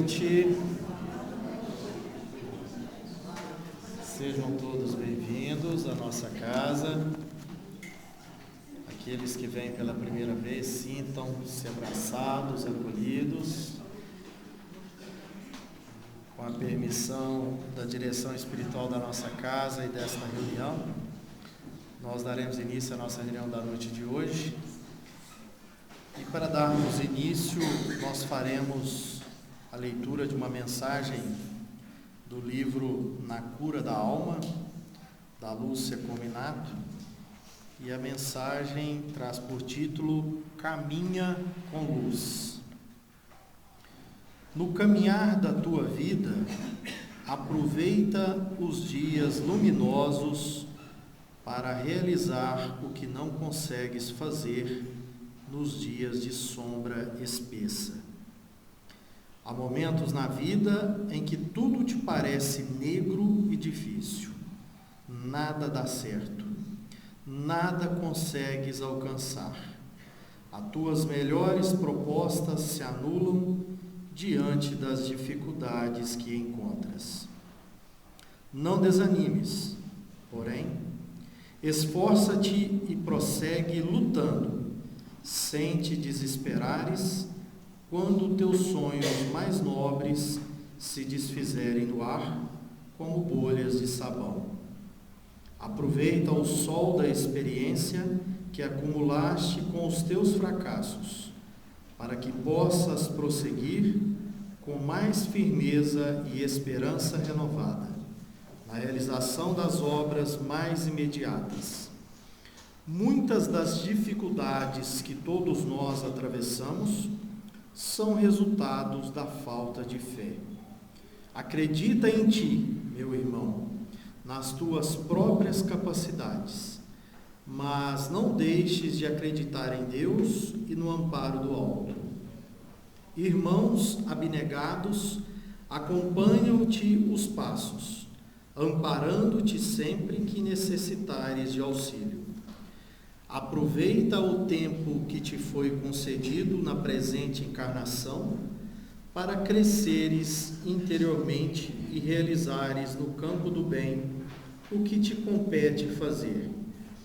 noite. Sejam todos bem-vindos à nossa casa. Aqueles que vêm pela primeira vez, sintam-se abraçados, acolhidos. Com a permissão da direção espiritual da nossa casa e desta reunião, nós daremos início à nossa reunião da noite de hoje. E para darmos início, nós faremos a leitura de uma mensagem do livro Na Cura da Alma, da Lúcia Cominato, e a mensagem traz por título Caminha com Luz. No caminhar da tua vida, aproveita os dias luminosos para realizar o que não consegues fazer nos dias de sombra espessa. Há momentos na vida em que tudo te parece negro e difícil. Nada dá certo. Nada consegues alcançar. As tuas melhores propostas se anulam diante das dificuldades que encontras. Não desanimes, porém, esforça-te e prossegue lutando, sem te desesperares quando teus sonhos mais nobres se desfizerem no ar como bolhas de sabão. Aproveita o sol da experiência que acumulaste com os teus fracassos, para que possas prosseguir com mais firmeza e esperança renovada, na realização das obras mais imediatas. Muitas das dificuldades que todos nós atravessamos são resultados da falta de fé. Acredita em ti, meu irmão, nas tuas próprias capacidades, mas não deixes de acreditar em Deus e no amparo do alto. Irmãos abnegados acompanham-te os passos, amparando-te sempre que necessitares de auxílio. Aproveita o tempo que te foi concedido na presente encarnação para cresceres interiormente e realizares no campo do bem o que te compete fazer,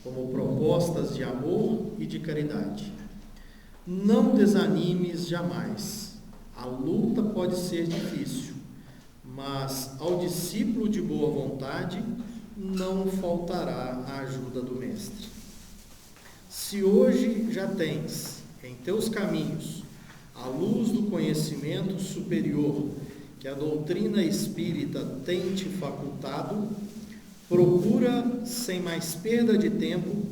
como propostas de amor e de caridade. Não desanimes jamais. A luta pode ser difícil, mas ao discípulo de boa vontade não faltará a ajuda do Mestre. Se hoje já tens em teus caminhos a luz do conhecimento superior que a doutrina espírita tem te facultado, procura, sem mais perda de tempo,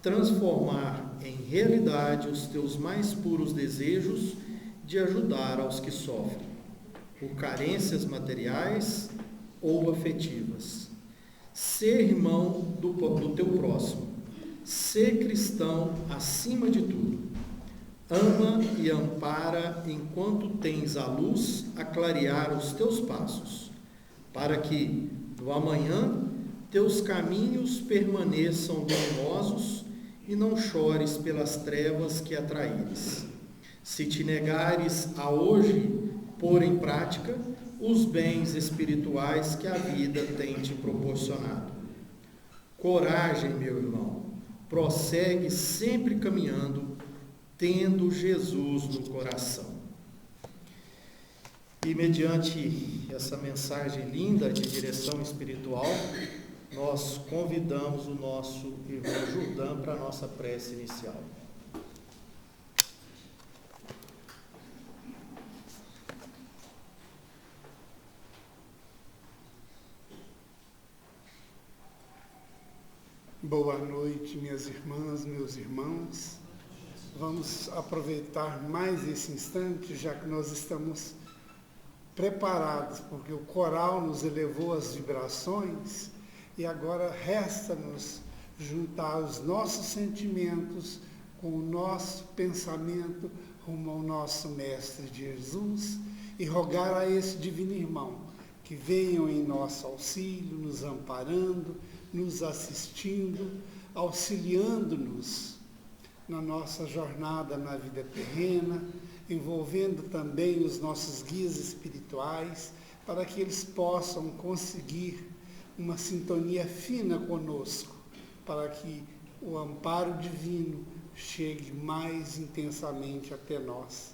transformar em realidade os teus mais puros desejos de ajudar aos que sofrem, por carências materiais ou afetivas. Ser irmão do teu próximo. Ser cristão acima de tudo. Ama e ampara enquanto tens a luz a clarear os teus passos, para que, no amanhã, teus caminhos permaneçam luminosos e não chores pelas trevas que atraíres. Se te negares a hoje pôr em prática os bens espirituais que a vida tem te proporcionado. Coragem, meu irmão, prossegue sempre caminhando, tendo Jesus no coração. E mediante essa mensagem linda de direção espiritual, nós convidamos o nosso irmão Jordão para a nossa prece inicial. Boa noite, minhas irmãs, meus irmãos. Vamos aproveitar mais esse instante, já que nós estamos preparados, porque o coral nos elevou às vibrações e agora resta-nos juntar os nossos sentimentos com o nosso pensamento rumo ao nosso Mestre Jesus e rogar a esse divino irmão que venham em nosso auxílio, nos amparando, nos assistindo, auxiliando-nos na nossa jornada na vida terrena, envolvendo também os nossos guias espirituais, para que eles possam conseguir uma sintonia fina conosco, para que o amparo divino chegue mais intensamente até nós.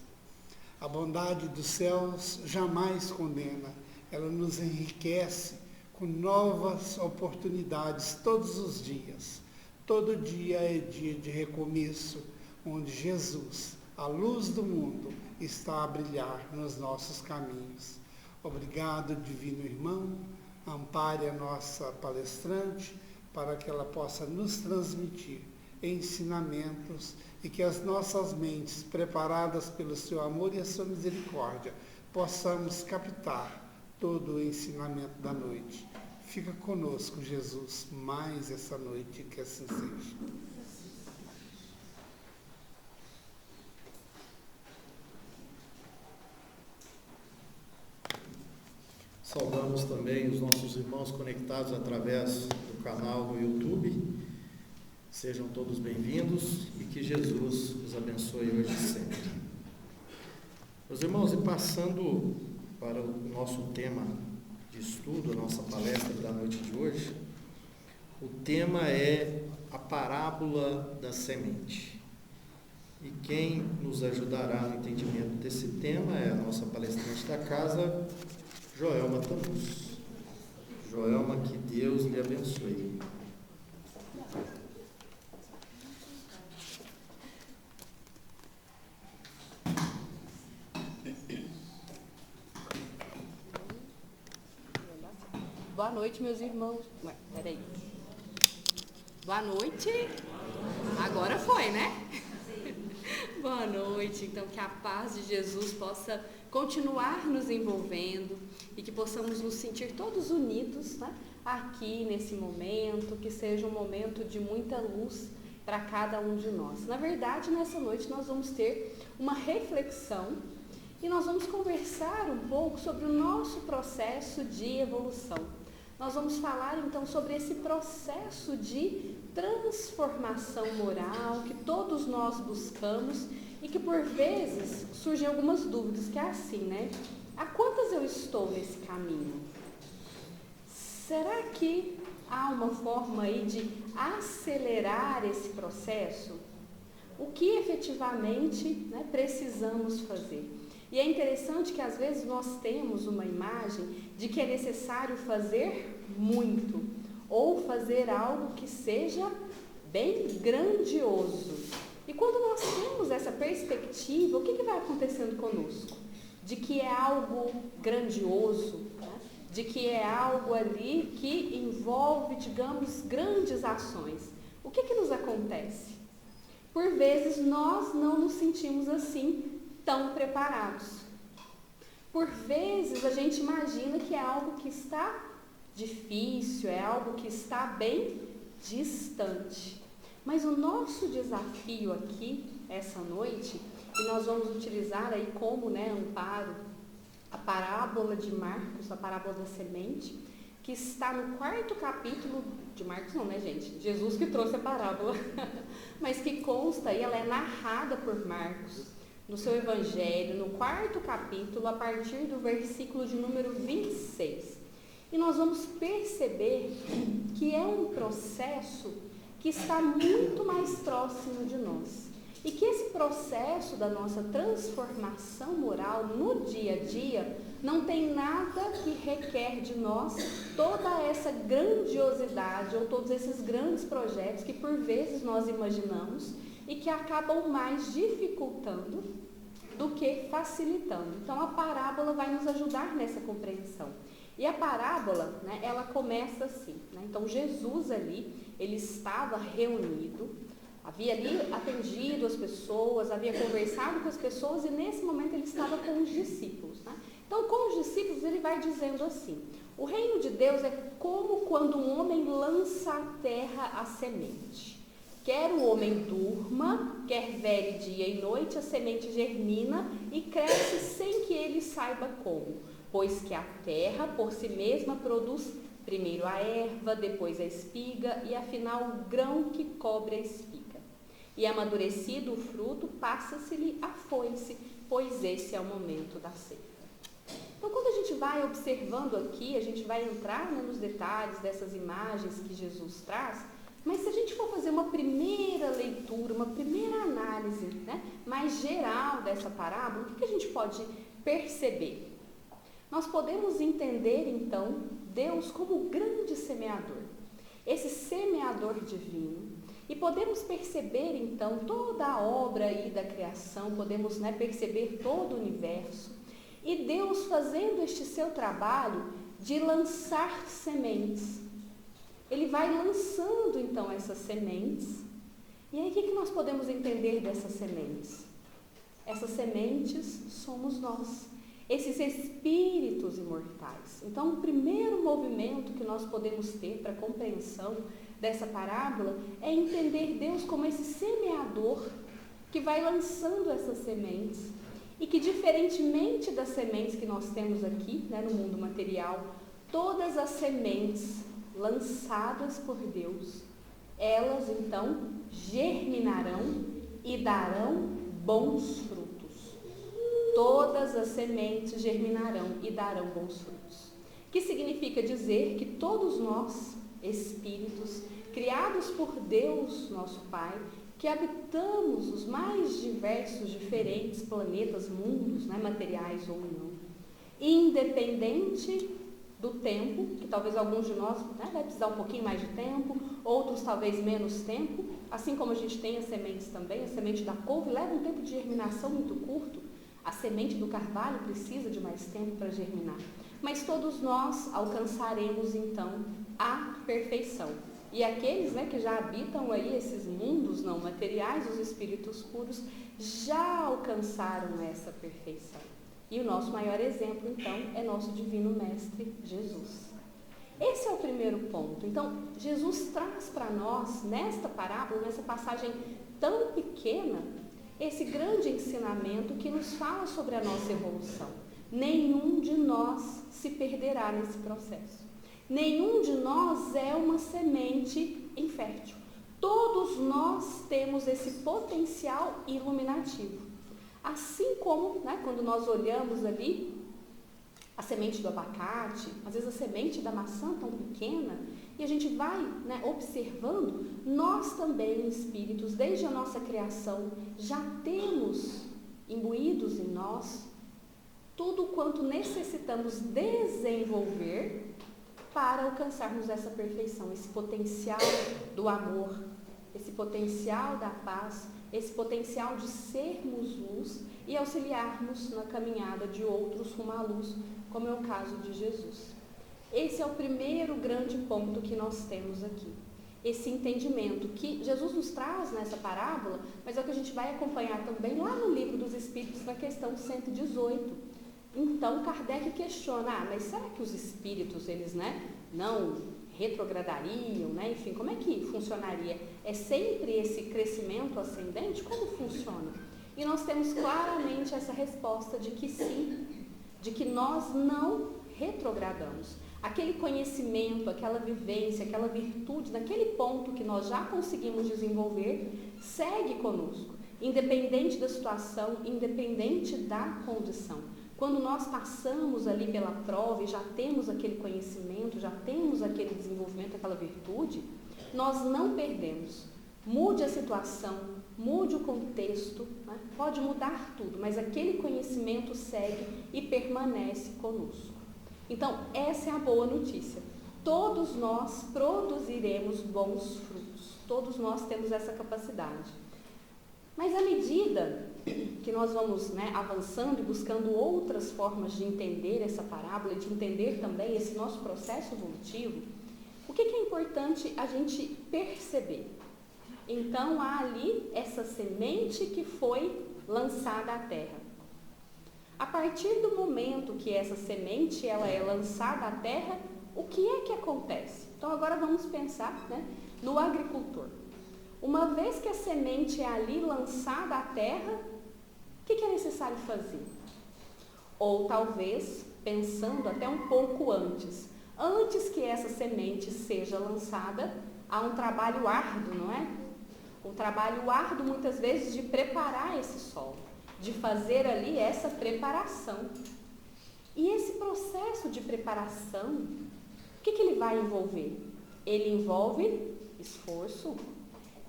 A bondade dos céus jamais condena, ela nos enriquece com novas oportunidades todos os dias. Todo dia é dia de recomeço, onde Jesus, a luz do mundo, está a brilhar nos nossos caminhos. Obrigado, divino irmão, ampare a nossa palestrante para que ela possa nos transmitir ensinamentos e que as nossas mentes, preparadas pelo seu amor e a sua misericórdia, possamos captar todo o ensinamento da noite. Fica conosco, Jesus, mais essa noite, que assim seja. Saudamos também os nossos irmãos conectados através do canal do YouTube. Sejam todos bem-vindos e que Jesus os abençoe hoje e sempre. Meus irmãos, e passando para o nosso tema de estudo, a nossa palestra da noite de hoje, o tema é a parábola da semente. E quem nos ajudará no entendimento desse tema é a nossa palestrante da casa, Joelma Tanus. Joelma, que Deus lhe abençoe. Boa noite, meus irmãos. Peraí. Boa noite. Agora foi, né? Boa noite. Então, que a paz de Jesus possa continuar nos envolvendo e que possamos nos sentir todos unidos, né? Aqui nesse momento, que seja um momento de muita luz para cada um de nós. Na verdade, nessa noite nós vamos ter uma reflexão e nós vamos conversar um pouco sobre o nosso processo de evolução. Nós vamos falar então sobre esse processo de transformação moral que todos nós buscamos e que por vezes surgem algumas dúvidas, que é assim, né? Há quantas eu estou nesse caminho? Será que há uma forma aí de acelerar esse processo? O que efetivamente, né, precisamos fazer? E é interessante que às vezes nós temos uma imagem de que é necessário fazer muito ou fazer algo que seja bem grandioso. E quando nós temos essa perspectiva, o que vai acontecendo conosco? De que é algo grandioso, né? De que é algo ali que envolve, digamos, grandes ações. O que nos acontece? Por vezes nós não nos sentimos assim tão preparados. Por vezes a gente imagina que é algo que está difícil, é algo que está bem distante. Mas o nosso desafio aqui, essa noite, e nós vamos utilizar aí como, né, amparo a parábola de Marcos, a parábola da semente, que está no 4º capítulo de Marcos, não, né, gente? Jesus que trouxe a parábola, mas que consta aí, ela é narrada por Marcos no seu evangelho, no 4º capítulo, a partir do versículo de número 26. E nós vamos perceber que é um processo que está muito mais próximo de nós. E que esse processo da nossa transformação moral no dia a dia não tem nada que requer de nós toda essa grandiosidade ou todos esses grandes projetos que por vezes nós imaginamos e que acabam mais dificultando do que facilitando. Então a parábola vai nos ajudar nessa compreensão. E a parábola, né, ela começa assim, né? Então Jesus ali, ele estava reunido, havia ali atendido as pessoas, havia conversado com as pessoas e nesse momento ele estava com os discípulos, né? Então com os discípulos ele vai dizendo assim: o reino de Deus é como quando um homem lança à terra a semente. Quer o homem durma, quer vele dia e noite, a semente germina e cresce sem que ele saiba como, pois que a terra por si mesma produz primeiro a erva, depois a espiga e afinal o grão que cobre a espiga. E amadurecido o fruto, passa-se-lhe a foice, pois esse é o momento da ceifa. Então, quando a gente vai observando aqui, a gente vai entrar, né, nos detalhes dessas imagens que Jesus traz, mas se a gente for fazer uma primeira leitura, uma primeira análise, né, mais geral dessa parábola, o que a gente pode perceber? Nós podemos entender, então, Deus como o grande semeador, esse semeador divino, e podemos perceber, então, toda a obra aí da criação, podemos, né, perceber todo o universo, e Deus fazendo este seu trabalho de lançar sementes. Ele vai lançando, então, essas sementes. E aí, o que nós podemos entender dessas sementes? Essas sementes somos nós, esses espíritos imortais. Então, o primeiro movimento que nós podemos ter para a compreensão dessa parábola é entender Deus como esse semeador que vai lançando essas sementes e que, diferentemente das sementes que nós temos aqui, né, no mundo material, todas as sementes lançadas por Deus, elas então germinarão e darão bons frutos. Todas as sementes germinarão e darão bons frutos. Que significa dizer que todos nós, espíritos, criados por Deus, nosso Pai, que habitamos os mais diversos, diferentes planetas, mundos, né, materiais ou não, independente do tempo, que talvez alguns de nós, né, vai precisar um pouquinho mais de tempo, outros talvez menos tempo, assim como a gente tem as sementes também, a semente da couve leva um tempo de germinação muito curto, a semente do carvalho precisa de mais tempo para germinar, mas todos nós alcançaremos então a perfeição. E aqueles, né, que já habitam aí esses mundos não materiais, os espíritos puros, já alcançaram essa perfeição. E o nosso maior exemplo, então, é nosso divino mestre, Jesus. Esse é o primeiro ponto. Então, Jesus traz para nós, nesta parábola, nessa passagem tão pequena, esse grande ensinamento que nos fala sobre a nossa evolução. Nenhum de nós se perderá nesse processo. Nenhum de nós é uma semente infértil. Todos nós temos esse potencial iluminativo. Assim como, né, quando nós olhamos ali a semente do abacate, às vezes a semente da maçã tão pequena, e a gente vai, né, observando, nós também, espíritos, desde a nossa criação, já temos imbuídos em nós tudo quanto necessitamos desenvolver para alcançarmos essa perfeição, esse potencial do amor, esse potencial da paz, esse potencial de sermos luz e auxiliarmos na caminhada de outros rumo à luz, como é o caso de Jesus. Esse é o primeiro grande ponto que nós temos aqui. Esse entendimento que Jesus nos traz nessa parábola, mas é o que a gente vai acompanhar também lá no Livro dos Espíritos, na questão 118. Então, Kardec questiona, mas será que os espíritos, eles, né, não retrogradariam, né? Enfim, como é que funcionaria? É sempre esse crescimento ascendente? Como funciona? E nós temos claramente essa resposta de que sim, de que nós não retrogradamos. Aquele conhecimento, aquela vivência, aquela virtude, naquele ponto que nós já conseguimos desenvolver, segue conosco, independente da situação, independente da condição. Quando nós passamos ali pela prova e já temos aquele conhecimento, já temos aquele desenvolvimento, aquela virtude, nós não perdemos. Mude a situação, mude o contexto, né? Pode mudar tudo, mas aquele conhecimento segue e permanece conosco. Então, essa é a boa notícia. Todos nós produziremos bons frutos. Todos nós temos essa capacidade. Mas à medida que nós vamos, né, avançando e buscando outras formas de entender essa parábola e de entender também esse nosso processo evolutivo, o que é importante a gente perceber? Então, há ali essa semente que foi lançada à terra. A partir do momento que essa semente ela é lançada à terra, o que é que acontece? Então, agora vamos pensar, né, no agricultor. Uma vez que a semente é ali lançada à terra, o que é necessário fazer? Ou talvez, pensando até um pouco antes que essa semente seja lançada, há um trabalho árduo, não é? Um trabalho árduo, muitas vezes, de preparar esse solo, de fazer ali essa preparação. E esse processo de preparação, o que ele vai envolver? Ele envolve esforço,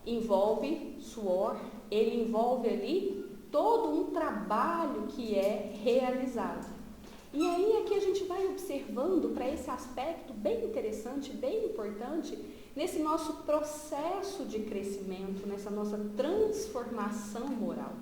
envolve suor, ele envolve ali todo um trabalho que é realizado. E aí aqui a gente vai observando para esse aspecto bem interessante, bem importante, nesse nosso processo de crescimento, nessa nossa transformação moral,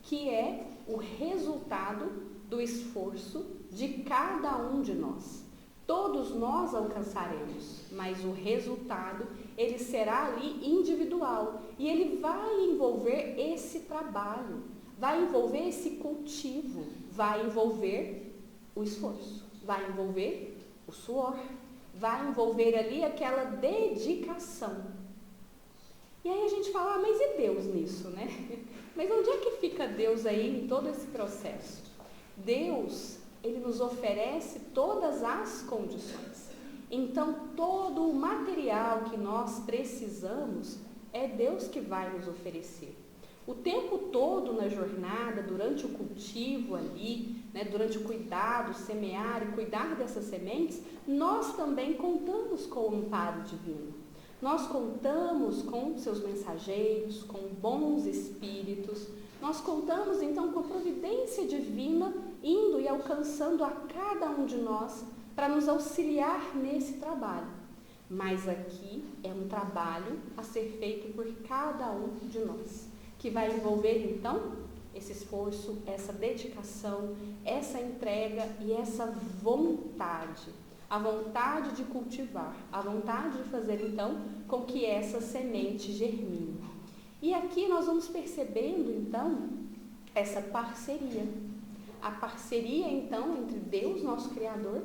que é o resultado do esforço de cada um de nós. Todos nós alcançaremos, mas o resultado, ele será ali individual. E ele vai envolver esse trabalho, vai envolver esse cultivo, vai envolver o esforço, vai envolver o suor, vai envolver ali aquela dedicação. E aí a gente fala, mas e Deus nisso, né? Mas onde é que fica Deus aí em todo esse processo? Deus, ele nos oferece todas as condições. Então, todo o material que nós precisamos é Deus que vai nos oferecer. O tempo todo na jornada, durante o cultivo ali, né, durante o cuidado, semear e cuidar dessas sementes, nós também contamos com o amparo divino. Nós contamos com seus mensageiros, com bons espíritos. Nós contamos então com a providência divina indo e alcançando a cada um de nós para nos auxiliar nesse trabalho. Mas aqui é um trabalho a ser feito por cada um de nós, que vai envolver então esse esforço, essa dedicação, essa entrega e essa vontade. A vontade de cultivar, a vontade de fazer então com que essa semente germine. E aqui nós vamos percebendo então essa parceria. A parceria então entre Deus, nosso Criador,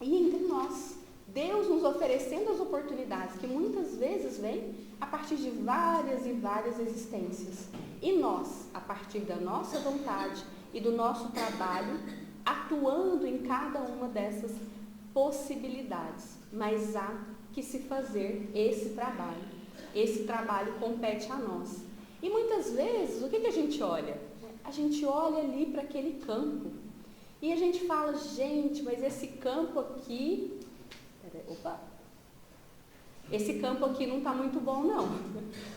e entre nós. Deus nos oferecendo as oportunidades que muitas vezes vêm a partir de várias e várias existências. E nós, a partir da nossa vontade e do nosso trabalho, atuando em cada uma dessas possibilidades. Mas há que se fazer esse trabalho. Esse trabalho compete a nós. E muitas vezes, o que a gente olha? A gente olha ali para aquele campo. E a gente fala, gente, mas esse campo aqui... Esse campo aqui não está muito bom, não.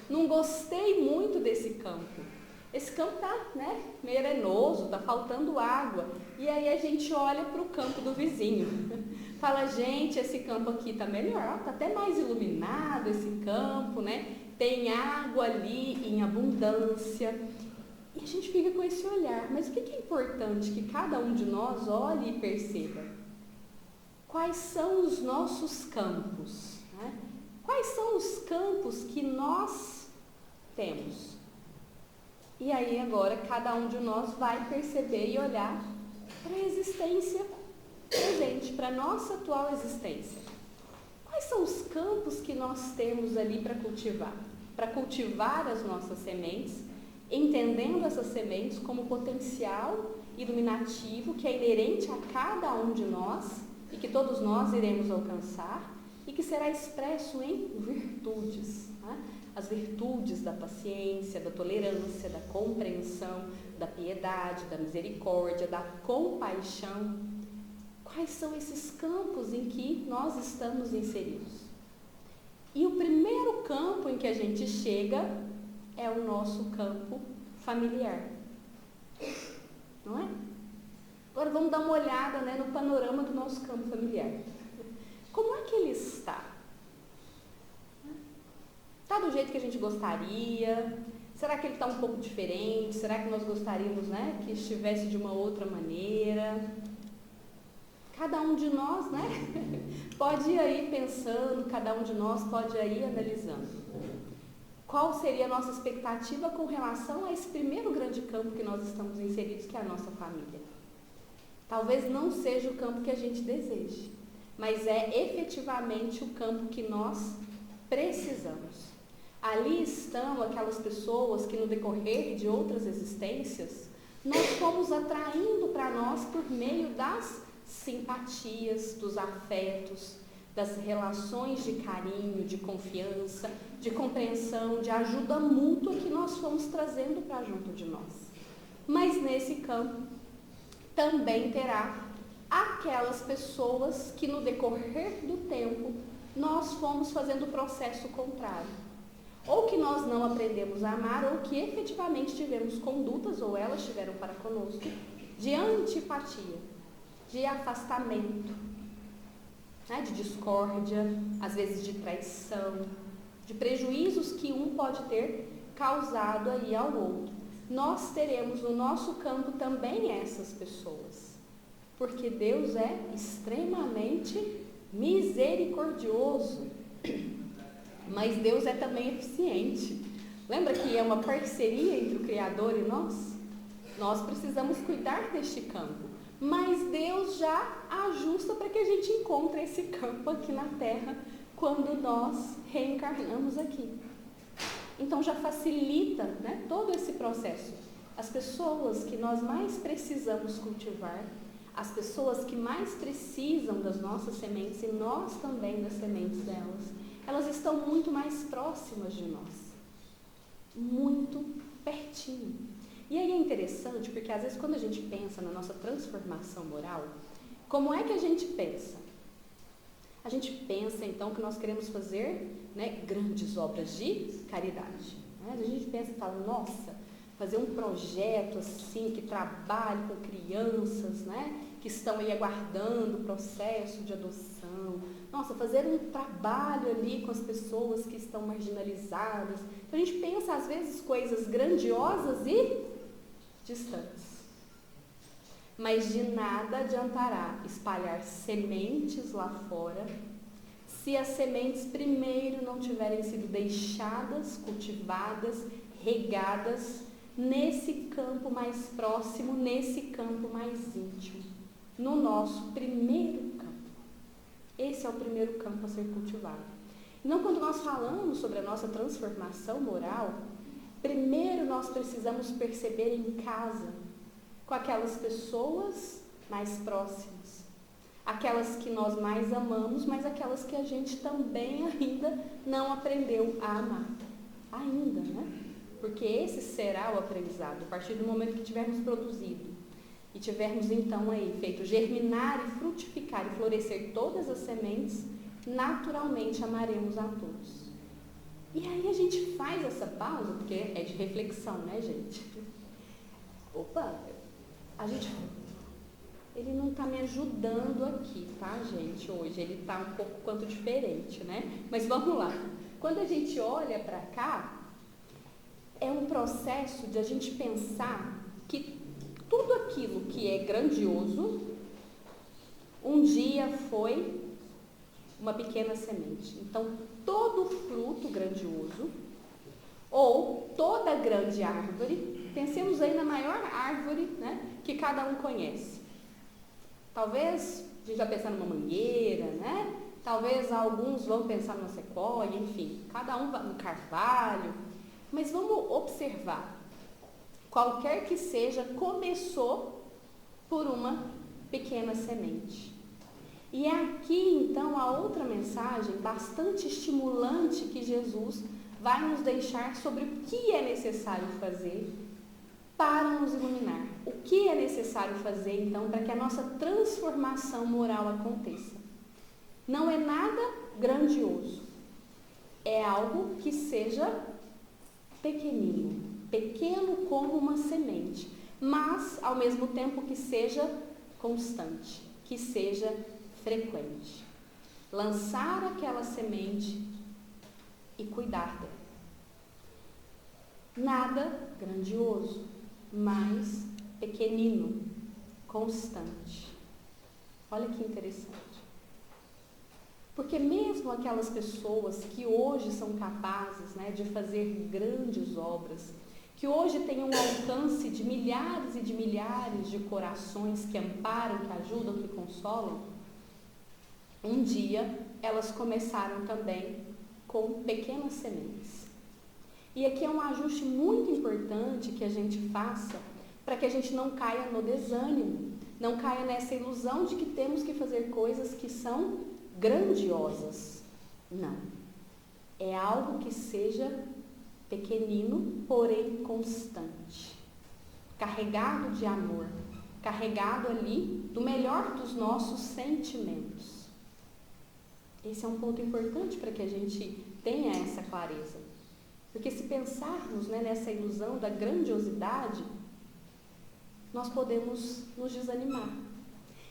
Não gostei muito desse campo. Esse campo está, né, meio arenoso, está faltando água. E aí a gente olha para o campo do vizinho. Fala, gente, esse campo aqui está melhor, está até mais iluminado esse campo, né? Tem água ali em abundância. E a gente fica com esse olhar. Mas o que é importante que cada um de nós olhe e perceba? Quais são os nossos campos? Né? Quais são os campos que nós temos? E aí agora cada um de nós vai perceber e olhar para a existência presente, para a nossa atual existência. Quais são os campos que nós temos ali para cultivar? Para cultivar as nossas sementes, entendendo essas sementes como potencial iluminativo que é inerente a cada um de nós e que todos nós iremos alcançar e que será expresso em virtudes. Né? As virtudes da paciência, da tolerância, da compreensão, da piedade, da misericórdia, da compaixão. Quais são esses campos em que nós estamos inseridos? E o primeiro campo em que a gente chega é o nosso campo familiar. Não é? Agora vamos dar uma olhada, né, no panorama do nosso campo familiar. Como é que ele está? Está do jeito que a gente gostaria? Será que ele está um pouco diferente? Será que nós gostaríamos, né, que estivesse de uma outra maneira? Cada um de nós, né, pode ir aí pensando, cada um de nós pode ir analisando. Qual seria a nossa expectativa com relação a esse primeiro grande campo que nós estamos inseridos, que é a nossa família? Talvez não seja o campo que a gente deseje, mas é efetivamente o campo que nós precisamos. Ali estão aquelas pessoas que no decorrer de outras existências, nós fomos atraindo para nós por meio das simpatias, dos afetos, das relações de carinho, de confiança, de compreensão, de ajuda mútua que nós fomos trazendo para junto de nós. Mas nesse campo também terá aquelas pessoas que no decorrer do tempo nós fomos fazendo o processo contrário. Ou que nós não aprendemos a amar, ou que efetivamente tivemos condutas, ou elas tiveram para conosco, de antipatia, de afastamento, né, de discórdia, às vezes de traição, de prejuízos que um pode ter causado aí ao outro. Nós teremos no nosso campo também essas pessoas, porque Deus é extremamente misericordioso, mas Deus é também eficiente. Lembra que é uma parceria entre o Criador e nós? Nós precisamos cuidar deste campo, mas Deus já ajusta para que a gente encontre esse campo aqui na Terra quando nós reencarnamos aqui. Então já facilita, né, todo esse processo. As pessoas que nós mais precisamos cultivar, as pessoas que mais precisam das nossas sementes e nós também das sementes delas, elas estão muito mais próximas de nós, muito pertinho. E aí é interessante porque às vezes quando a gente pensa na nossa transformação moral, como é que a gente pensa? A gente pensa então que nós queremos fazer, né, grandes obras de caridade. Né? A gente pensa e fala, nossa, fazer um projeto assim que trabalhe com crianças, né, que estão aí aguardando o processo de adoção. Nossa, fazer um trabalho ali com as pessoas que estão marginalizadas. Então a gente pensa às vezes coisas grandiosas e distantes. Mas de nada adiantará espalhar sementes lá fora se as sementes primeiro não tiverem sido deixadas, cultivadas, regadas nesse campo mais próximo, nesse campo mais íntimo, no nosso primeiro campo. Esse é o primeiro campo a ser cultivado. Então, quando nós falamos sobre a nossa transformação moral, primeiro nós precisamos perceber em casa, com aquelas pessoas mais próximas, aquelas que nós mais amamos, mas aquelas que a gente também ainda não aprendeu a amar. Ainda, né? Porque esse será o aprendizado, a partir do momento que tivermos produzido e tivermos então aí feito germinar e frutificar e florescer todas as sementes, naturalmente amaremos a todos. E aí a gente faz essa pausa, porque é de reflexão, né, gente? Opa, ele não está me ajudando aqui, tá, gente, hoje. Ele está um pouco quanto diferente, né? Mas vamos lá. Quando a gente olha para cá, é um processo de a gente pensar que tudo aquilo que é grandioso, um dia foi uma pequena semente. Então, todo fruto grandioso, ou toda grande árvore, pensemos aí na maior árvore, né, que cada um conhece. Talvez a gente vai pensar numa mangueira, né? Talvez alguns vão pensar numa sequoia, enfim, cada um no carvalho. Mas vamos observar, qualquer que seja, começou por uma pequena semente. E é aqui, então, a outra mensagem bastante estimulante que Jesus vai nos deixar sobre o que é necessário fazer para nos iluminar. O que é necessário fazer, então, para que a nossa transformação moral aconteça? Não é nada grandioso. É algo que seja pequenino, pequeno como uma semente, mas, ao mesmo tempo, que seja constante, que seja frequente. Lançar aquela semente e cuidar dela. Nada grandioso, mas pequenino, constante. Olha que interessante. Porque mesmo aquelas pessoas que hoje são capazes, né, de fazer grandes obras, que hoje têm um alcance de milhares e de milhares de corações que amparam, que ajudam, que consolam, um dia elas começaram também com pequenas sementes. E aqui é um ajuste muito importante que a gente faça para que a gente não caia no desânimo, não caia nessa ilusão de que temos que fazer coisas que são grandiosas. Não. É algo que seja pequenino, porém constante. Carregado de amor. Carregado ali do melhor dos nossos sentimentos. Esse é um ponto importante para que a gente tenha essa clareza. Porque se pensarmos, né, nessa ilusão da grandiosidade, nós podemos nos desanimar.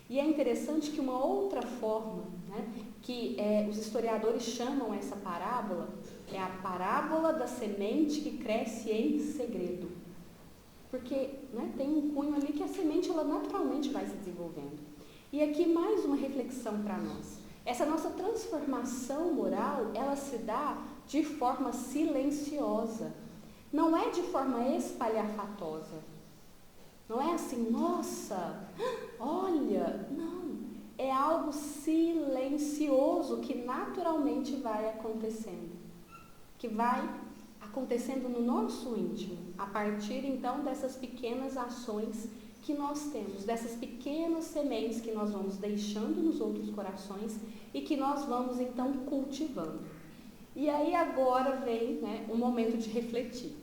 E é interessante que uma outra forma, né, que os historiadores chamam essa parábola, é a parábola da semente que cresce em segredo. Porque, né, tem um cunho ali que a semente ela naturalmente vai se desenvolvendo. E aqui mais uma reflexão para nós. Essa nossa transformação moral, ela se dá de forma silenciosa. Não é de forma espalhafatosa. Não é assim, nossa, olha, não. É algo silencioso que naturalmente vai acontecendo. Que vai acontecendo no nosso íntimo, a partir então dessas pequenas ações que nós temos, dessas pequenas sementes que nós vamos deixando nos outros corações e que nós vamos então cultivando. E aí agora vem, né, um momento de refletir.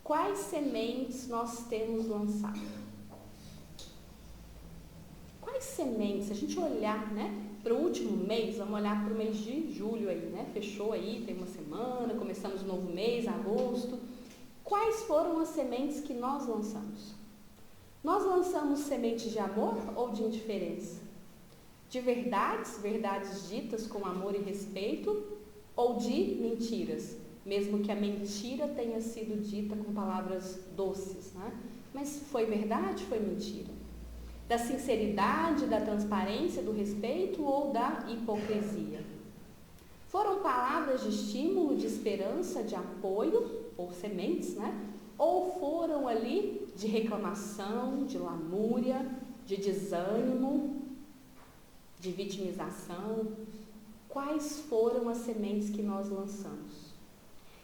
Quais sementes nós temos lançado? Quais sementes, se a gente olhar, né, para o último mês, vamos olhar para o mês de julho aí, né? Fechou aí, tem uma semana, começamos um novo mês, agosto. Quais foram as sementes que nós lançamos? Nós lançamos sementes de amor ou de indiferença? De verdades ditas com amor e respeito, ou de mentiras? Mesmo que a mentira tenha sido dita com palavras doces, né? Mas foi verdade, foi mentira? Da sinceridade, da transparência, do respeito ou da hipocrisia? Foram palavras de estímulo, de esperança, de apoio, ou sementes, né? Ou foram ali de reclamação, de lamúria, de desânimo, de vitimização? Quais foram as sementes que nós lançamos?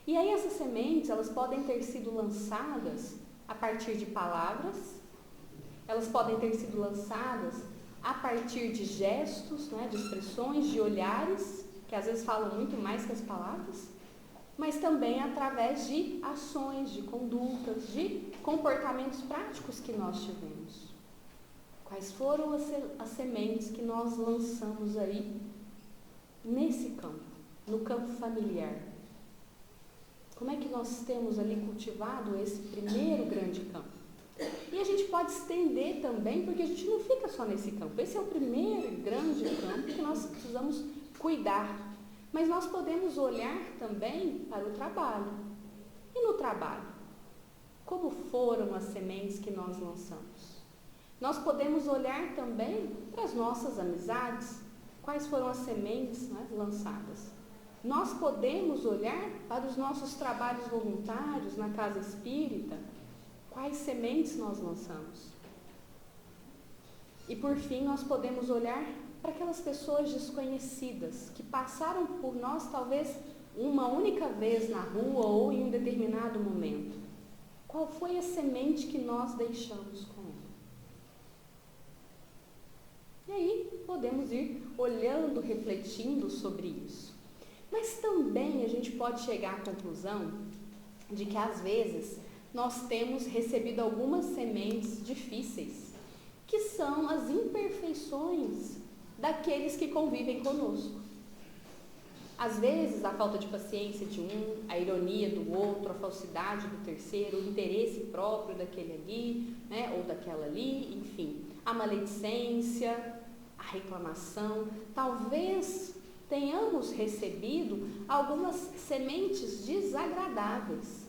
E aí essas sementes, elas podem ter sido lançadas a partir de palavras, elas podem ter sido lançadas a partir de gestos, né, de expressões, de olhares, que às vezes falam muito mais que as palavras, mas também através de ações, de condutas, de comportamentos práticos que nós tivemos. Quais foram as sementes que nós lançamos aí nesse campo, no campo familiar? Como é que nós temos ali cultivado esse primeiro grande campo? E a gente pode estender também, porque a gente não fica só nesse campo. Esse é o primeiro grande campo que nós precisamos cuidar. Mas nós podemos olhar também para o trabalho. E no trabalho? Como foram as sementes que nós lançamos? Nós podemos olhar também para as nossas amizades. Quais foram as sementes, né, lançadas? Nós podemos olhar para os nossos trabalhos voluntários na casa espírita. Quais sementes nós lançamos? E por fim, nós podemos olhar para aquelas pessoas desconhecidas que passaram por nós talvez uma única vez na rua ou em um determinado momento. Qual foi a semente que nós deixamos com ela? E aí podemos ir olhando, refletindo sobre isso. Mas também a gente pode chegar à conclusão de que às vezes nós temos recebido algumas sementes difíceis, que são as imperfeições daqueles que convivem conosco. Às vezes, a falta de paciência de um, a ironia do outro, a falsidade do terceiro, o interesse próprio daquele ali, né, ou daquela ali, enfim, a maledicência, a reclamação. Talvez tenhamos recebido algumas sementes desagradáveis,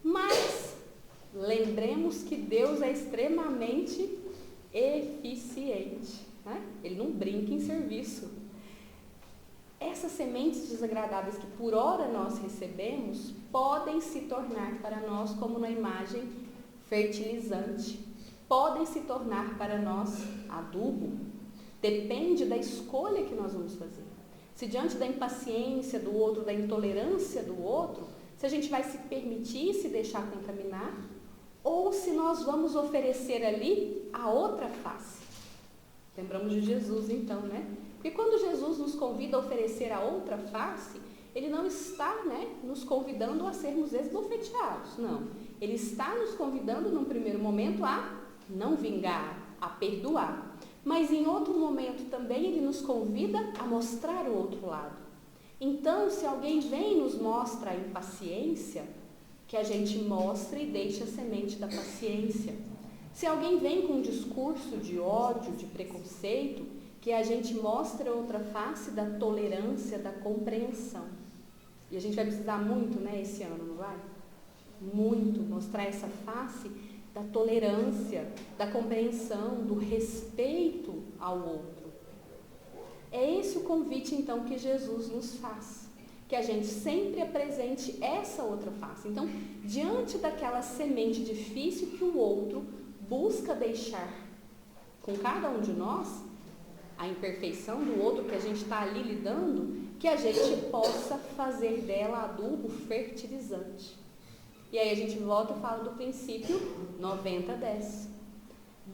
mas lembremos que Deus é extremamente eficiente, né? Ele não brinca em serviço. Essas sementes desagradáveis que por hora nós recebemos podem se tornar para nós, como na imagem, fertilizante. Podem se tornar para nós adubo. Depende da escolha que nós vamos fazer. Se diante da impaciência do outro, da intolerância do outro, se a gente vai se permitir se deixar contaminar, ou se nós vamos oferecer ali a outra face. Lembramos de Jesus então, né? Porque quando Jesus nos convida a oferecer a outra face, Ele não está, né, nos convidando a sermos esbofeteados, não. Ele está nos convidando, num primeiro momento, a não vingar, a perdoar. Mas em outro momento também Ele nos convida a mostrar o outro lado. Então, se alguém vem e nos mostra a impaciência, que a gente mostre e deixe a semente da paciência. Se alguém vem com um discurso de ódio, de preconceito, que a gente mostre a outra face da tolerância, da compreensão. E a gente vai precisar muito, né, esse ano, não vai? Muito, mostrar essa face da tolerância, da compreensão, do respeito ao outro. É esse o convite, então, que Jesus nos faz. Que a gente sempre apresente essa outra face. Então, diante daquela semente difícil que o outro busca deixar com cada um de nós, a imperfeição do outro que a gente está ali lidando, que a gente possa fazer dela adubo fertilizante. E aí a gente volta e fala do princípio 90-10.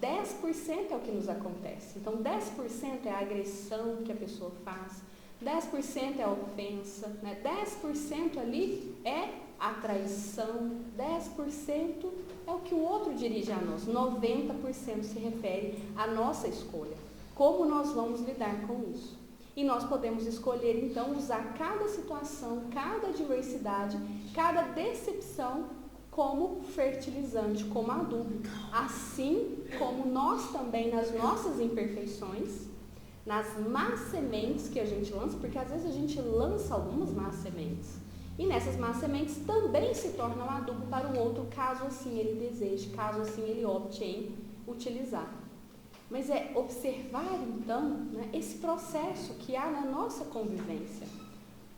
10% é o que nos acontece. Então, 10% é a agressão que a pessoa faz, 10% é a ofensa, né? 10% ali é a traição, 10% é o que o outro dirige a nós, 90% se refere à nossa escolha. Como nós vamos lidar com isso? E nós podemos escolher, então, usar cada situação, cada adversidade, cada decepção como fertilizante, como adubo. Assim como nós também, nas nossas imperfeições, nas más sementes que a gente lança, porque às vezes a gente lança algumas más sementes, e nessas más sementes também se torna um adubo para o outro, caso assim ele deseje, caso assim ele opte em utilizar. Mas é observar, então, né, esse processo que há na nossa convivência.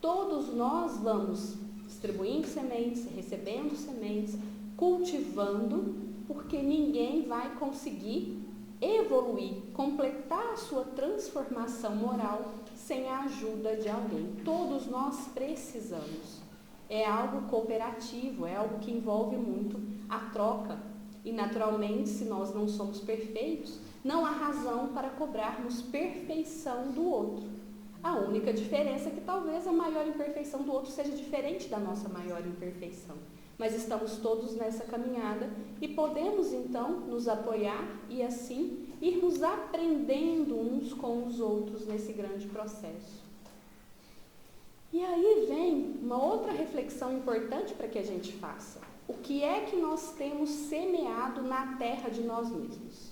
Todos nós vamos distribuindo sementes, recebendo sementes, cultivando, porque ninguém vai conseguir evoluir, completar a sua transformação moral sem a ajuda de alguém. Todos nós precisamos. É algo cooperativo, é algo que envolve muito a troca. E, naturalmente, se nós não somos perfeitos, não há razão para cobrarmos perfeição do outro. A única diferença é que talvez a maior imperfeição do outro seja diferente da nossa maior imperfeição. Mas estamos todos nessa caminhada e podemos, então, nos apoiar e, assim, irmos aprendendo uns com os outros nesse grande processo. E aí vem uma outra reflexão importante para que a gente faça. O que é que nós temos semeado na terra de nós mesmos?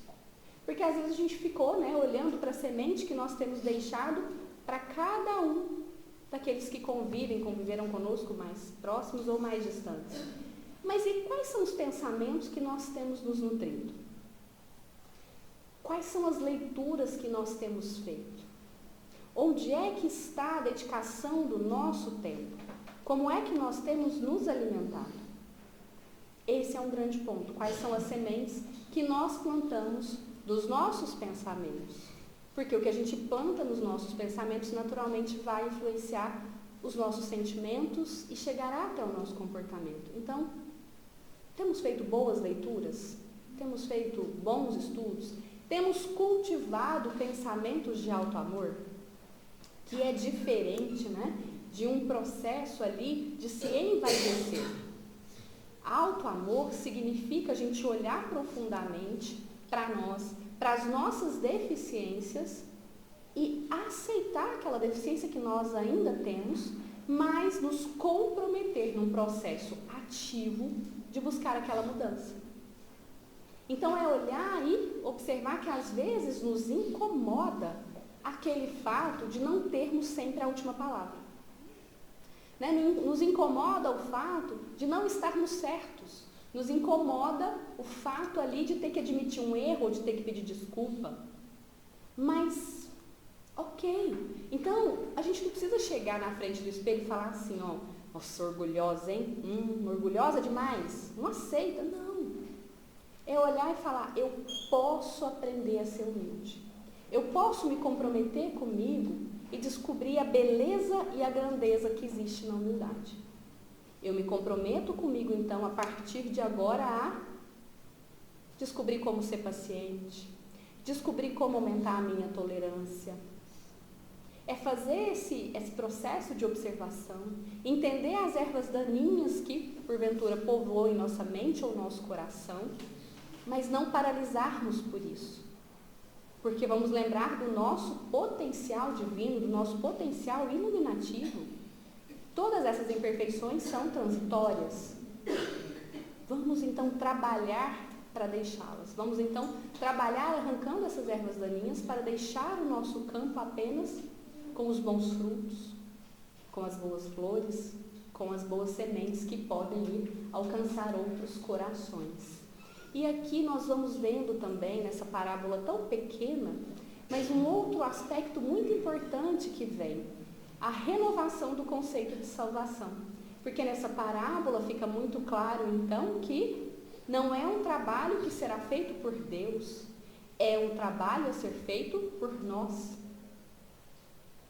Porque às vezes a gente ficou, né, olhando para a semente que nós temos deixado para cada um daqueles que conviveram conosco mais próximos ou mais distantes. Mas e quais são os pensamentos que nós temos nos nutrido? Quais são as leituras que nós temos feito? Onde é que está a dedicação do nosso tempo? Como é que nós temos nos alimentado? Esse é um grande ponto. Quais são as sementes que nós plantamos dos nossos pensamentos? Porque o que a gente planta nos nossos pensamentos naturalmente vai influenciar os nossos sentimentos e chegará até o nosso comportamento. Então, temos feito boas leituras? Temos feito bons estudos? Temos cultivado pensamentos de auto-amor? Que é diferente, né, de um processo ali de se envaidecer. Auto-amor significa a gente olhar profundamente para nós, para as nossas deficiências e aceitar aquela deficiência que nós ainda temos, mas nos comprometer num processo ativo de buscar aquela mudança. Então é olhar e observar que às vezes nos incomoda aquele fato de não termos sempre a última palavra. Né? Nos incomoda o fato de não estarmos certos. Nos incomoda o fato ali de ter que admitir um erro ou de ter que pedir desculpa. Mas, ok. Então, a gente não precisa chegar na frente do espelho e falar assim, ó, nossa, orgulhosa, hein? Orgulhosa demais. Não aceita, não. É olhar e falar, eu posso aprender a ser humilde. Eu posso me comprometer comigo e descobrir a beleza e a grandeza que existe na humildade. Eu me comprometo comigo, então, a partir de agora, a descobrir como ser paciente, descobrir como aumentar a minha tolerância. É fazer esse processo de observação, entender as ervas daninhas que, porventura, povoam em nossa mente ou nosso coração, mas não paralisarmos por isso. Porque vamos lembrar do nosso potencial divino, do nosso potencial iluminativo. Todas essas imperfeições são transitórias. Vamos então trabalhar para deixá-las. Vamos então trabalhar arrancando essas ervas daninhas para deixar o nosso campo apenas com os bons frutos, com as boas flores, com as boas sementes que podem ir alcançar outros corações. E aqui nós vamos vendo também, nessa parábola tão pequena, mas um outro aspecto muito importante que vem, a renovação do conceito de salvação. Porque nessa parábola fica muito claro, então, que não é um trabalho que será feito por Deus, é um trabalho a ser feito por nós.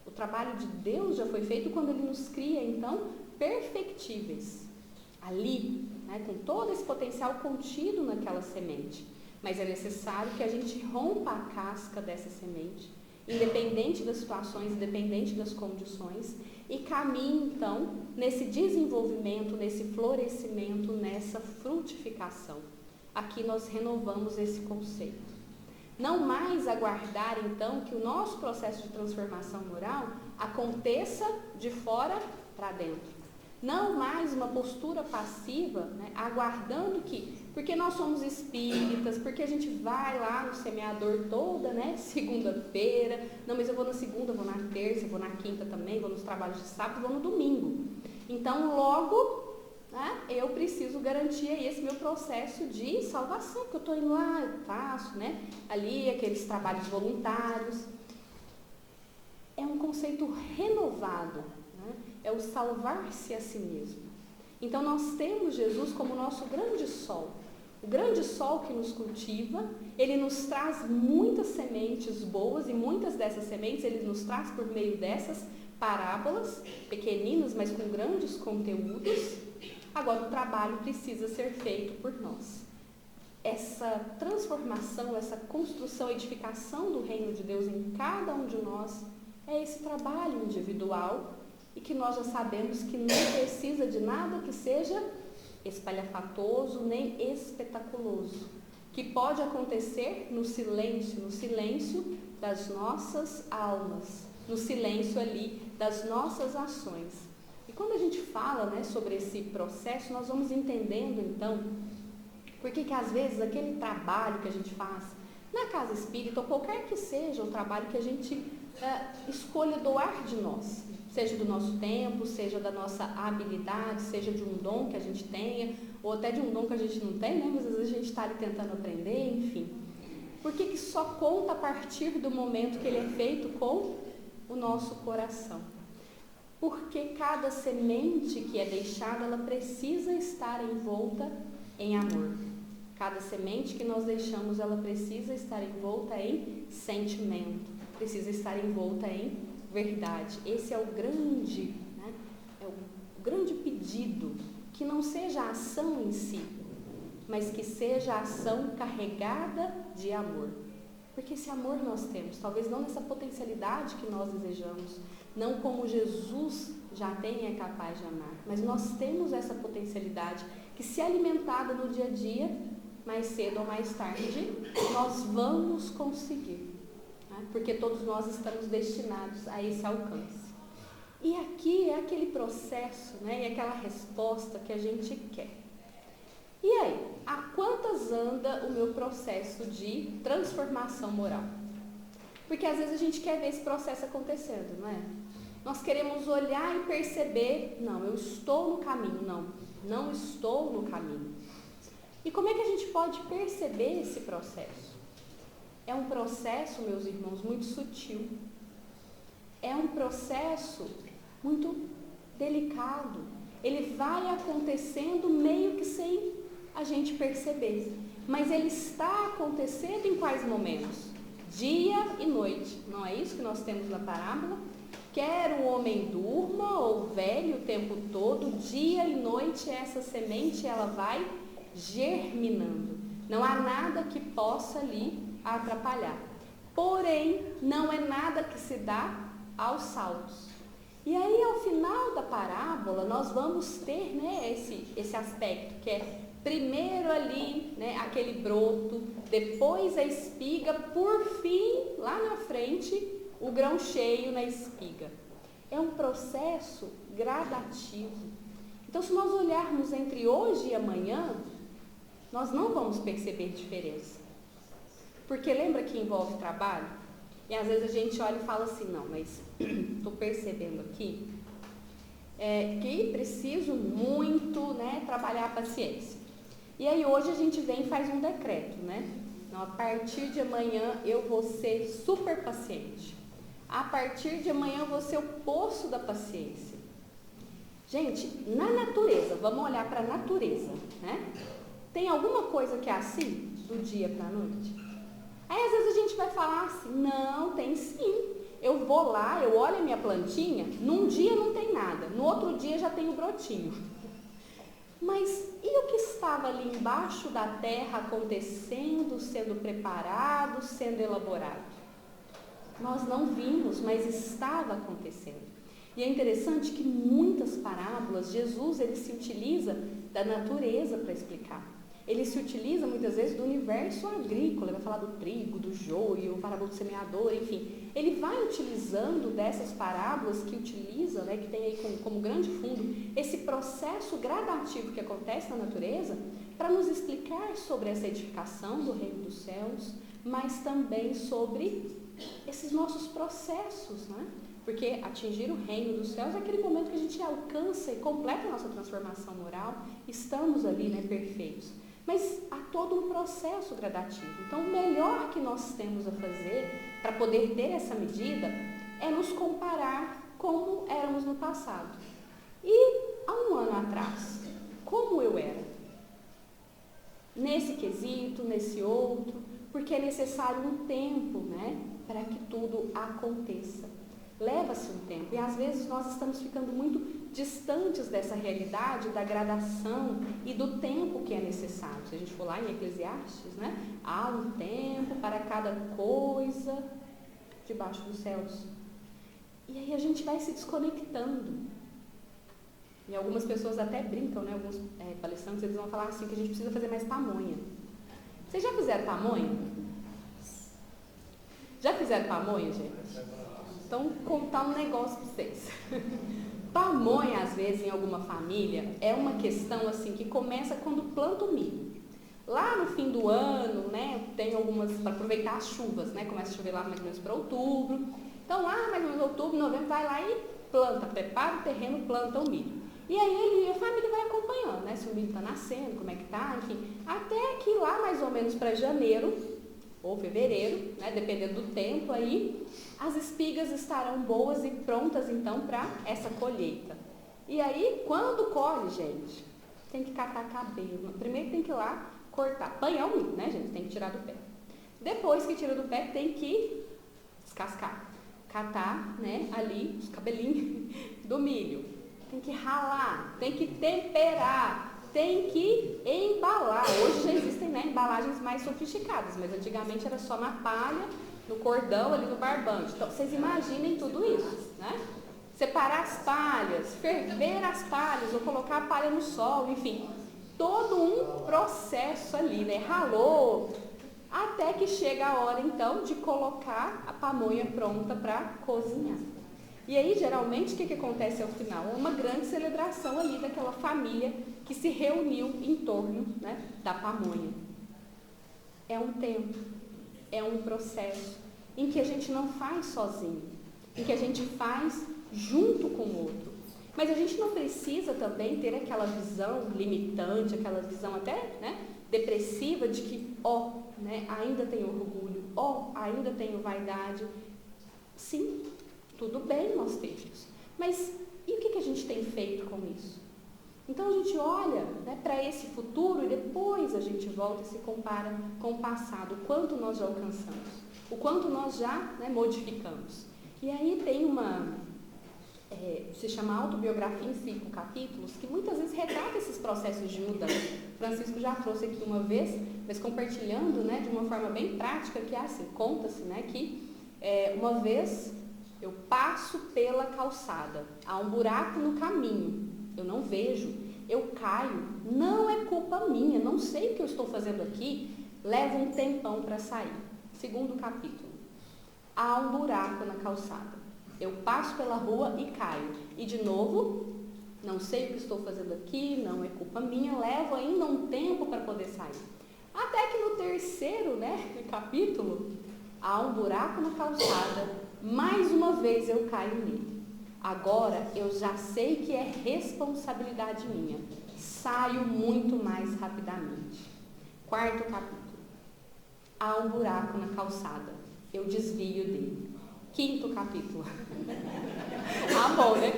O trabalho de Deus já foi feito quando Ele nos cria, então, perfectíveis. Ali, né, com todo esse potencial contido naquela semente. Mas é necessário que a gente rompa a casca dessa semente, independente das situações, independente das condições, e caminhe, então, nesse desenvolvimento, nesse florescimento, nessa frutificação. Aqui nós renovamos esse conceito. Não mais aguardar, então, que o nosso processo de transformação moral aconteça de fora para dentro. Não mais uma postura passiva, né, aguardando que, porque nós somos espíritas, porque a gente vai lá no semeador toda, né, segunda-feira, não, mas eu vou na segunda, vou na terça, vou na quinta também, vou nos trabalhos de sábado, vou no domingo. Então, logo, né, eu preciso garantir aí esse meu processo de salvação, porque eu estou indo lá, eu faço, né, ali aqueles trabalhos voluntários. É um conceito renovado, né, é o salvar-se a si mesmo. Então, nós temos Jesus como nosso grande sol, o grande sol que nos cultiva. Ele nos traz muitas sementes boas, e muitas dessas sementes ele nos traz por meio dessas parábolas, pequeninas, mas com grandes conteúdos. Agora, o trabalho precisa ser feito por nós. Essa transformação, essa construção, edificação do reino de Deus em cada um de nós é esse trabalho individual, e que nós já sabemos que não precisa de nada que seja espalhafatoso nem espetaculoso, que pode acontecer no silêncio das nossas almas, no silêncio ali das nossas ações. E quando a gente fala, né, sobre esse processo, nós vamos entendendo então por que às vezes aquele trabalho que a gente faz na casa espírita, ou qualquer que seja o trabalho que a gente escolha doar de nós, seja do nosso tempo, seja da nossa habilidade, seja de um dom que a gente tenha, ou até de um dom que a gente não tem, né? Mas às vezes a gente está ali tentando aprender, enfim. Por que só conta a partir do momento que ele é feito com o nosso coração? Porque cada semente que é deixada, ela precisa estar envolta em amor. Cada semente que nós deixamos, ela precisa estar envolta em sentimento, precisa estar envolta em verdade. Esse é o grande, né, é o grande pedido, que não seja a ação em si, mas que seja a ação carregada de amor. Porque esse amor nós temos, talvez não nessa potencialidade que nós desejamos, não como Jesus já tem e é capaz de amar, mas nós temos essa potencialidade que, se alimentada no dia a dia, mais cedo ou mais tarde, nós vamos conseguir, né? Porque todos nós estamos destinados a esse alcance. E aqui é aquele processo, né, e aquela resposta que a gente quer. E aí, a quantas anda o meu processo de transformação moral? Porque às vezes a gente quer ver esse processo acontecendo, não é? Nós queremos olhar e perceber, não, eu estou no caminho, não estou no caminho. E como é que a gente pode perceber esse processo? É um processo, meus irmãos, muito sutil. É um processo muito delicado. Ele vai acontecendo meio que sem a gente perceber. Mas ele está acontecendo em quais momentos? Dia e noite. Não é isso que nós temos na parábola? Quer o homem durma ou velho o tempo todo, dia e noite essa semente ela vai germinando. Não há nada que possa ali a atrapalhar. Porém, não é nada que se dá aos saltos. E aí, ao final da parábola, nós vamos ter, né, esse aspecto, que é primeiro ali, né, aquele broto, depois a espiga, por fim, lá na frente, o grão cheio na espiga. É um processo gradativo. Então, se nós olharmos entre hoje e amanhã, nós não vamos perceber diferença. Porque lembra que envolve trabalho? E às vezes a gente olha e fala assim, não, mas estou percebendo aqui que preciso muito, né, trabalhar a paciência. E aí hoje a gente vem e faz um decreto, né? Então, a partir de amanhã eu vou ser super paciente. A partir de amanhã eu vou ser o poço da paciência. Gente, na natureza, vamos olhar para a natureza, né? Tem alguma coisa que é assim, do dia para a noite? Aí às vezes a gente vai falar assim, não, tem sim. Eu vou lá, eu olho a minha plantinha, num dia não tem nada, no outro dia já tem o brotinho. Mas e o que estava ali embaixo da terra acontecendo, sendo preparado, sendo elaborado? Nós não vimos, mas estava acontecendo. E é interessante que muitas parábolas, Jesus ele se utiliza da natureza para explicar. Ele se utiliza muitas vezes do universo agrícola, ele vai falar do trigo, do joio, a parábola do semeador, enfim. Ele vai utilizando dessas parábolas que utiliza, né, que tem aí como grande fundo, esse processo gradativo que acontece na natureza, para nos explicar sobre essa edificação do reino dos céus, mas também sobre esses nossos processos, né? Porque atingir o reino dos céus é aquele momento que a gente alcança e completa a nossa transformação moral, estamos ali, né, perfeitos. Mas há todo um processo gradativo. Então, o melhor que nós temos a fazer para poder ter essa medida é nos comparar como éramos no passado. E há um ano atrás, como eu era? Nesse quesito, nesse outro, porque é necessário um tempo, né, para que tudo aconteça. Leva-se um tempo e às vezes nós estamos ficando muito distantes dessa realidade, da gradação e do tempo que é necessário. Se a gente for lá em Eclesiastes, né, há um tempo para cada coisa debaixo dos céus. E aí a gente vai se desconectando. E algumas pessoas até brincam, né, alguns palestrantes, eles vão falar assim que a gente precisa fazer mais pamonha. Vocês já fizeram pamonha? Já fizeram pamonha, gente? Então, vou contar um negócio para vocês. Pamonha, às vezes, em alguma família, é uma questão assim que começa quando planta o milho. Lá no fim do ano, né, tem algumas, para aproveitar as chuvas, né, começa a chover lá mais ou menos para outubro. Então, lá mais ou menos outubro, novembro, vai lá e planta, prepara o terreno, planta o milho. E aí a família vai acompanhando, né, se o milho está nascendo, como é que está, enfim. Até que lá mais ou menos para janeiro ou fevereiro, né, dependendo do tempo aí, as espigas estarão boas e prontas então para essa colheita. E aí, quando colhe, gente, tem que catar cabelo. Primeiro tem que ir lá cortar, apanhar o milho, né, gente? Tem que tirar do pé. Depois que tira do pé, tem que descascar, catar, né, ali os cabelinhos do milho. Tem que ralar, tem que temperar, tem que embalar. Hoje já existem, né, embalagens mais sofisticadas, mas antigamente era só na palha, no cordão, ali no barbante. Então, vocês imaginem tudo isso, né? Separar as palhas, ferver as palhas, ou colocar a palha no sol, enfim. Todo um processo ali, né? Ralou, até que chega a hora, então, de colocar a pamonha pronta para cozinhar. E aí, geralmente, o que acontece ao final? É uma grande celebração ali daquela família que se reuniu em torno, né, da pamonha. É um tempo, é um processo em que a gente não faz sozinho, em que a gente faz junto com o outro. Mas a gente não precisa também ter aquela visão limitante, aquela visão até, né, depressiva de que, né, ainda tenho orgulho, ainda tenho vaidade. Sim, tudo bem nós termos. Mas e o que a gente tem feito com isso? Então a gente olha, né, para esse futuro e depois a gente volta e se compara com o passado, o quanto nós já alcançamos, o quanto nós já, né, modificamos. E aí tem se chama Autobiografia em 5 capítulos, que muitas vezes retrata esses processos de mudança. Francisco já trouxe aqui uma vez, mas compartilhando, né, de uma forma bem prática, que é assim, conta-se, né, que uma vez eu passo pela calçada, há um buraco no caminho, eu não vejo, eu caio, não é culpa minha, não sei o que eu estou fazendo aqui, leva um tempão para sair. 2º capítulo, há um buraco na calçada, eu passo pela rua e caio, e de novo, não sei o que estou fazendo aqui, não é culpa minha, levo ainda um tempo para poder sair. Até que no 3º, né, capítulo, há um buraco na calçada, mais uma vez eu caio nele. Agora eu já sei que é responsabilidade minha. Saio muito mais rapidamente. 4º capítulo. Há um buraco na calçada. Eu desvio dele. 5º capítulo. Bom, né?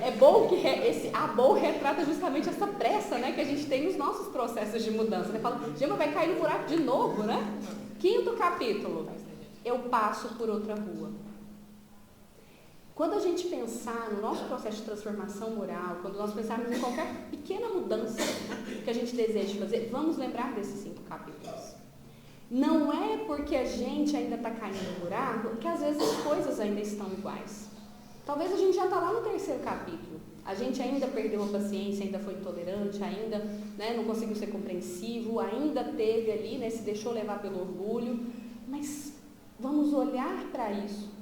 É bom que esse bom retrata justamente essa pressa, né, que a gente tem nos nossos processos de mudança. Né? Fala, Gema, vai cair no buraco de novo, né? 5º capítulo. Eu passo por outra rua. Quando a gente pensar no nosso processo de transformação moral, quando nós pensarmos em qualquer pequena mudança que a gente deseja fazer, vamos lembrar desses 5 capítulos. Não é porque a gente ainda está caindo no buraco que às vezes as coisas ainda estão iguais. Talvez a gente já está lá no 3º capítulo. A gente ainda perdeu a paciência, ainda foi intolerante, ainda, né, não conseguiu ser compreensivo, ainda teve ali, né, se deixou levar pelo orgulho. Mas vamos olhar para isso.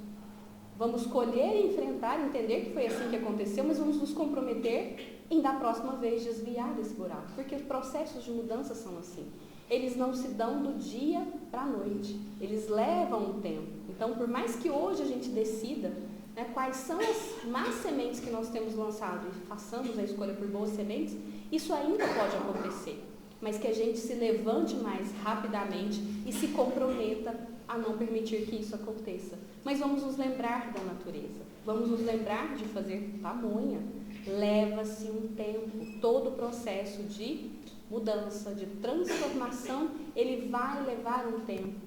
Vamos colher, enfrentar, entender que foi assim que aconteceu, mas vamos nos comprometer em da próxima vez desviar desse buraco. Porque os processos de mudança são assim. Eles não se dão do dia para a noite. Eles levam um tempo. Então, por mais que hoje a gente decida, né, quais são as más sementes que nós temos lançado e façamos a escolha por boas sementes, isso ainda pode acontecer. Mas que a gente se levante mais rapidamente e se comprometa a não permitir que isso aconteça. Mas vamos nos lembrar da natureza. Vamos nos lembrar de fazer pamonha. Leva-se um tempo. Todo o processo de mudança, de transformação, ele vai levar um tempo.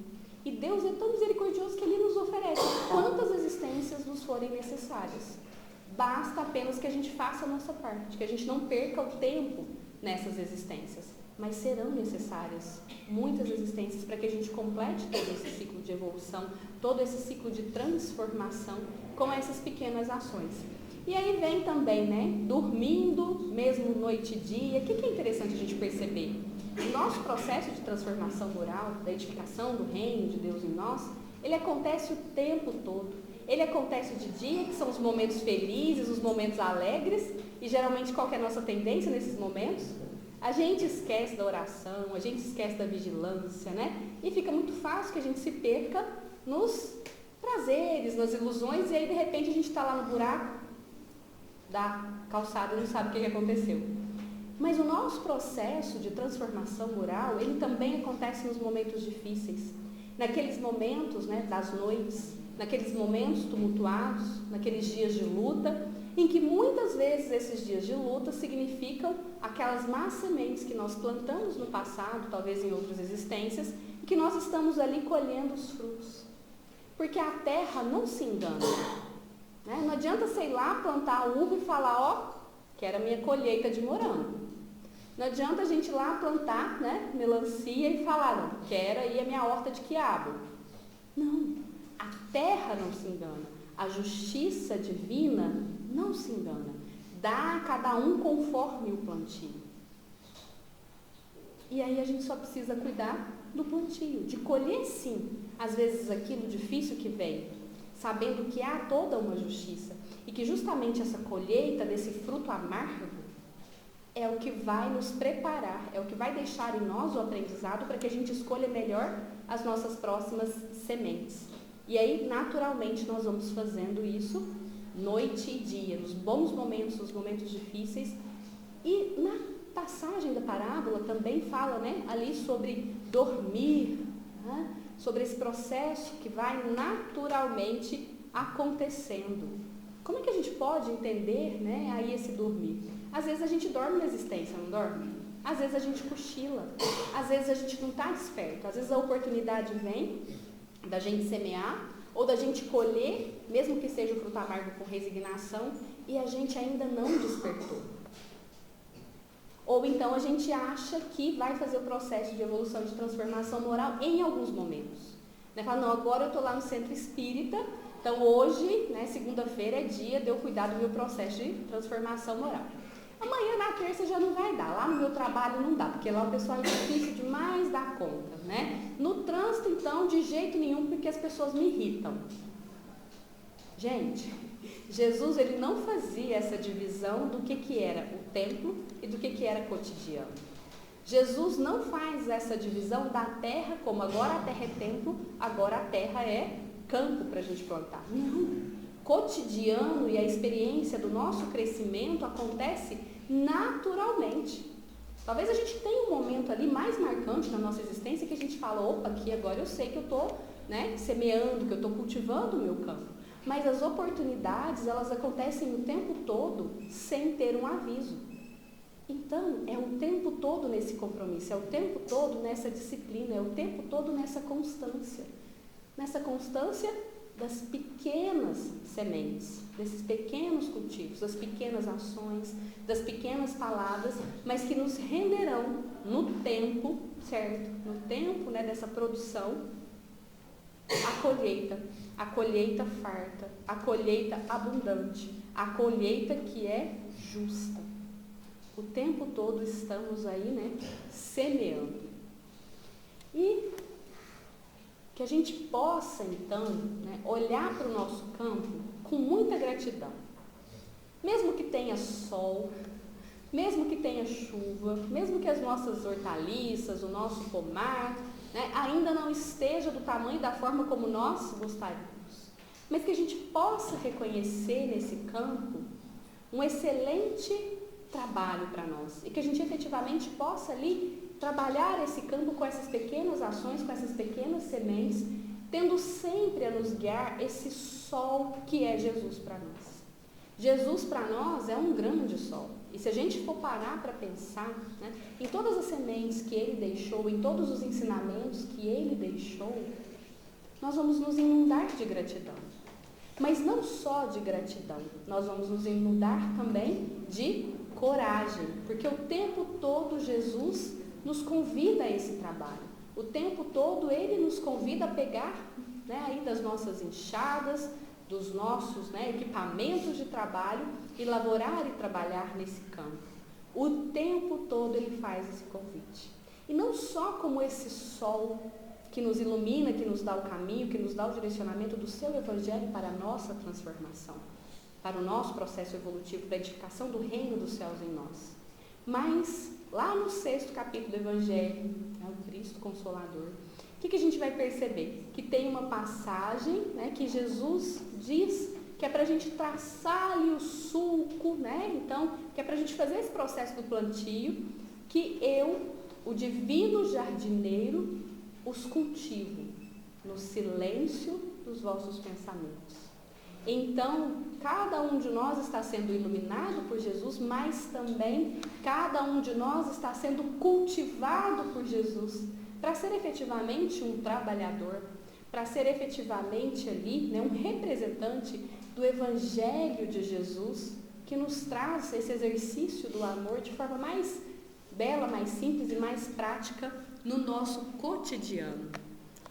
E Deus é tão misericordioso que Ele nos oferece quantas existências nos forem necessárias. Basta apenas que a gente faça a nossa parte, que a gente não perca o tempo nessas existências. Mas serão necessárias muitas existências para que a gente complete todo esse ciclo de evolução, todo esse ciclo de transformação com essas pequenas ações. E aí vem também, né, dormindo, mesmo noite e dia. O que é interessante a gente perceber? O nosso processo de transformação moral, da edificação do reino de Deus em nós, ele acontece o tempo todo. Ele acontece de dia, que são os momentos felizes, os momentos alegres, e geralmente qual que é a nossa tendência nesses momentos? A gente esquece da oração, a gente esquece da vigilância, né? E fica muito fácil que a gente se perca nos prazeres, nas ilusões, e aí de repente a gente está lá no buraco da calçada e não sabe o que aconteceu. Mas o nosso processo de transformação moral, ele também acontece nos momentos difíceis. Naqueles momentos, né, das noites, naqueles momentos tumultuados, naqueles dias de luta, em que muitas vezes esses dias de luta significam aquelas más sementes que nós plantamos no passado, talvez em outras existências, e que nós estamos ali colhendo os frutos. Porque a terra não se engana. Né? Não adianta, sei lá, plantar a uva e falar, ó, que era a minha colheita de morango. Não adianta a gente ir lá plantar, né, melancia e falar, não, que era aí a minha horta de quiabo. Não, a terra não se engana. A justiça divina não se engana. Dá a cada um conforme o plantio. E aí a gente só precisa cuidar do plantio, de colher sim, às vezes aquilo difícil que vem, sabendo que há toda uma justiça e que justamente essa colheita desse fruto amargo é o que vai nos preparar, é o que vai deixar em nós o aprendizado para que a gente escolha melhor as nossas próximas sementes. E aí, naturalmente, nós vamos fazendo isso noite e dia, nos bons momentos, nos momentos difíceis. E na passagem da parábola também fala, né, ali sobre dormir, né, sobre esse processo que vai naturalmente acontecendo. Como é que a gente pode entender, né, aí esse dormir? Às vezes a gente dorme na existência, não dorme? Às vezes a gente cochila, às vezes a gente não está desperto, às vezes a oportunidade vem da gente semear ou da gente colher, mesmo que seja o fruto amargo com resignação, e a gente ainda não despertou. Ou então a gente acha que vai fazer o processo de evolução, de transformação moral em alguns momentos. Né? Fala, não, agora eu estou lá no centro espírita, então hoje, né, segunda-feira, é dia de eu cuidar do meu processo de transformação moral. Amanhã, na terça, já não vai dar. Lá no meu trabalho não dá, porque lá o pessoal é difícil demais dar conta, né? No trânsito, então, de jeito nenhum, porque as pessoas me irritam. Gente, Jesus, ele não fazia essa divisão do que era o templo e do que era cotidiano. Jesus não faz essa divisão da terra, como agora a terra é templo, agora a terra é campo para a gente plantar. Não. Cotidiano e a experiência do nosso crescimento acontece naturalmente. Talvez a gente tenha um momento ali mais marcante na nossa existência que a gente fala, opa, aqui agora eu sei que eu estou, né, semeando, que eu estou cultivando o meu campo. Mas as oportunidades, elas acontecem o tempo todo sem ter um aviso. Então, é o tempo todo nesse compromisso, é o tempo todo nessa disciplina, é o tempo todo nessa constância. Nessa constância das pequenas sementes, desses pequenos cultivos, das pequenas ações, das pequenas palavras, mas que nos renderão no tempo, certo? No tempo, né, dessa produção, a colheita farta, a colheita abundante, a colheita que é justa. O tempo todo estamos aí, né, semeando. E que a gente possa, então, né, olhar para o nosso campo com muita gratidão. Mesmo que tenha sol, mesmo que tenha chuva, mesmo que as nossas hortaliças, o nosso pomar, né, ainda não esteja do tamanho e da forma como nós gostaríamos. Mas que a gente possa reconhecer nesse campo um excelente trabalho para nós. E que a gente efetivamente possa ali trabalhar esse campo com essas pequenas ações, com essas pequenas sementes, tendo sempre a nos guiar esse sol que é Jesus para nós. Jesus para nós é um grande sol. E se a gente for parar para pensar, né, em todas as sementes que ele deixou, em todos os ensinamentos que ele deixou, nós vamos nos inundar de gratidão. Mas não só de gratidão, nós vamos nos inundar também de coragem, porque o tempo todo Jesus nos convida a esse trabalho. O tempo todo ele nos convida a pegar, né, aí das nossas enxadas, dos nossos, né, equipamentos de trabalho e laborar e trabalhar nesse campo. O tempo todo ele faz esse convite. E não só como esse sol que nos ilumina, que nos dá o caminho, que nos dá o direcionamento do seu evangelho para a nossa transformação, para o nosso processo evolutivo, da edificação do reino dos céus em nós. Mas, lá no 6º capítulo do Evangelho, né, o Cristo Consolador, o que a gente vai perceber? Que tem uma passagem, né, que Jesus diz que é para a gente traçar ali o sulco, né? Então, que é para a gente fazer esse processo do plantio, que eu, o divino jardineiro, os cultivo no silêncio dos vossos pensamentos. Então, cada um de nós está sendo iluminado por Jesus, mas também cada um de nós está sendo cultivado por Jesus para ser efetivamente um trabalhador, para ser efetivamente ali, né, um representante do Evangelho de Jesus, que nos traz esse exercício do amor de forma mais bela, mais simples e mais prática no nosso cotidiano.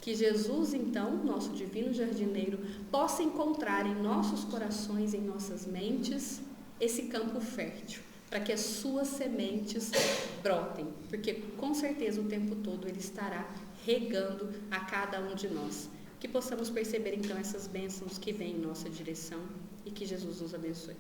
Que Jesus, então, nosso divino jardineiro, possa encontrar em nossos corações, em nossas mentes, esse campo fértil, para que as suas sementes brotem, porque com certeza o tempo todo ele estará regando a cada um de nós. Que possamos perceber, então, essas bênçãos que vêm em nossa direção e que Jesus nos abençoe.